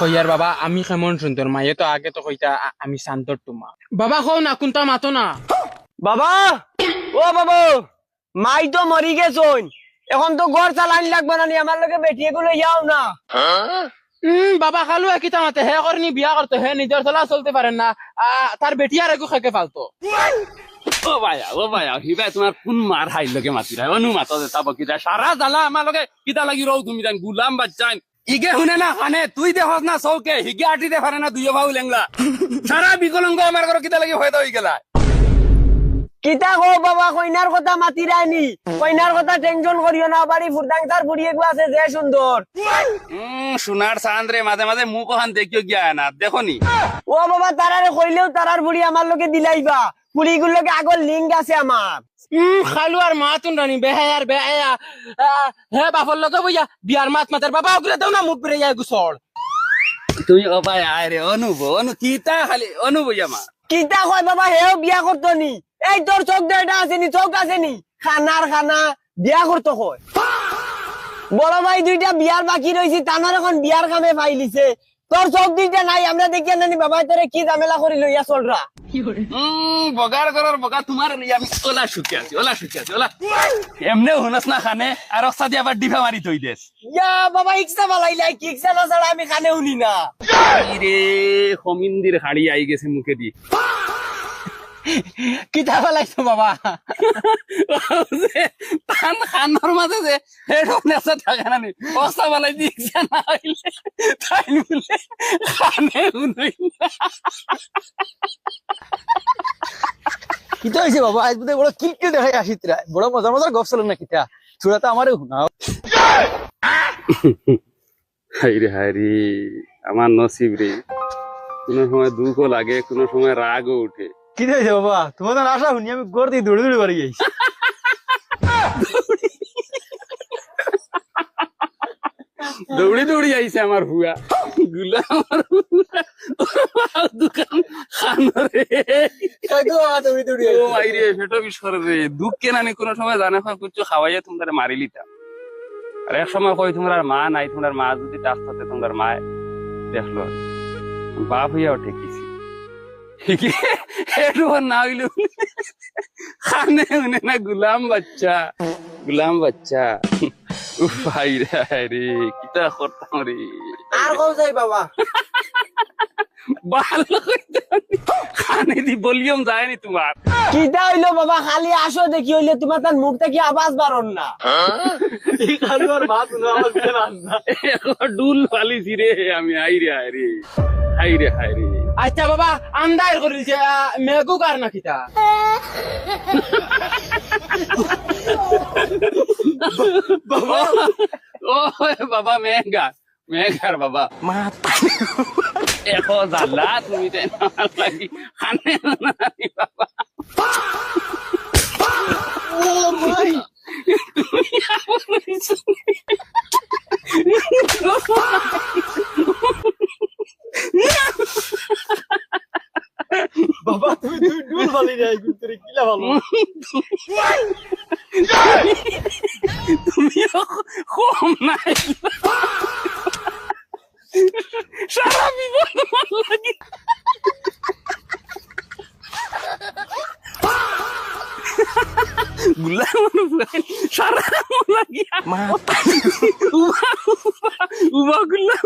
কইয়ার বাবা আমি কেমন সুন্দর মায়ে তো আগে তো কইতা আমি শান্তর টুমা বাবা কও না কোনটা মাতো না বাবা ও বাবা মাই তো মরি গেছন এখন তো ঘর চালান লাগবে না নি আমার লগে বেটিয়ে গুলো যাও না বাবা খালু কিতা মাতে হে করনি বিয়া করতে হে নিজের চলা চলতে পারেন না তার বেটি আর একটু খেকে ফালতো ও ভাইয়া হিবা তোমার কোন মার হাই লগে মাতি রায় অনুমাত তাব কিতা সারা জালা আমার লগে কিতা লাগি রও তুমি জান গুলাম বাচ্চান ইগে হুনে না খানে তুই দেখস না চৌকে হিগে আটিতে পারে না দুইও ভাউ লেংলা সারা বিকলঙ্গ আমার ঘর কিতা লাগি হয়ে হই গেলা কিতা কো বাবা কইনার কথা মাতি রায়নি কইনার কথা টেনশন করিও না বাড়ি ফুরদাংতার ফুড়িয়ে গো আছে যে সুন্দর সোনার চাঁদ রে মাঝে মাঝে মুখ ওখান দেখিও গিয়া না দেখনি ও বাবা তারারে কইলেও তারার বুড়ি আমার লগে দিলাইবা বুড়িগুলোকে আগর লিঙ্ক আছে আমার খালু আর মা তুন রানি বেহায়ার বেহায়া হে বাপর লগে বইয়া বিয়ার মাত মাতার বাবা ওগুলো দাও না মুখ বেড়ে যায় গুসল তুই ও ভাই আয় রে অনু কিতা খালি অনু বইয়া মা কিতা কয় বাবা হেও বিয়া করতো নি এই তোর চোখ দেটা আসেনি চোখ আসেনি খানার খানা বিয়া করতো কয় বড় ভাই দুইটা বিয়ার বাকি রয়েছে তানার এখন বিয়ার কামে পাইলিছে তোর চোখ দুইটা নাই আমরা দেখি নানি বাবা তোরে কি ঝামেলা করি লইয়া চলরা বগার করার বগা তোমার আমি ওলা শুকি আছি ওলা এমনে হুনস না খানে আর রস্তা দিয়ে আবার ডিফা মারি তৈ দেশ ইয়া বাবা ইকসা বালাইলাই কি ইকসা না ছাড়া আমি খানে শুনি না রে হমিন্দির হাড়ি আই গেছে মুখে দি কিতা ফেলাইছো বাবা তান খানোর মাঝে যে হেডফোন আছে থাকে না নি অস্তা বালাই দিছে না হইলে তাই বলে খানে হুনই কিতা হয়েছে বাবা আজ বোধহয় বড় কিলকিল দেখাই আসিতরা বড় মজার মজার গপ চলেন না কিতা চূড়াতে আমারে শুনাও হাইরে আমার নসিব রে কোনো সময় দুঃখও লাগে কোনো সময় রাগও উঠে কি হয়েছে বাবা তোমার তো আশা শুনি আমি গড় দিয়ে দৌড়ে দৌড়ে বাড়ি গেছি দৌড়ি আইছে আমার হুয়া গুলা আমার দোকান খানরে দৌড়ি দৌড়ি ও মাইরে ফেটো বিস্ফোর রে দুঃখে নানি কোনো সময় জানে কিছু খাওয়াইয়া তোমরা মারি লিতাম আর এক সময় কই তোমার মা নাই তোমার মা যদি রাস্তাতে তোমার মা দেখলো বাপ হইয়া ওঠে কিছু না হইল খানে উনে না গুলাম বাচ্চা ভাই রে কিতা করতাম রে আর কও যাই বাবা ভালো খানে দি ভলিউম যায়নি তোমার কিতা হইলো বাবা খালি আসো দেখি হইলে তোমার তার মুখ থেকে আওয়াজ বারণ না এই খালি আর ভাত না আমার দিন না ডুল ফালিছি রে আমি হাইরে আচ্ছা বাবা আন্দার করিছে মেঘু কার না কিতা ও বাবা মেঘার বাবা মাথা এখন জানলা তুমি তাই আমার লাগি খানে নানি বাবা ও ভাই বাবা তুমি ডুল ভালো যাই কিন্তু কিলা ভালো তুমি কম নাই সারা বিপদ আমার লাগি সারা লাগি উবা গুলা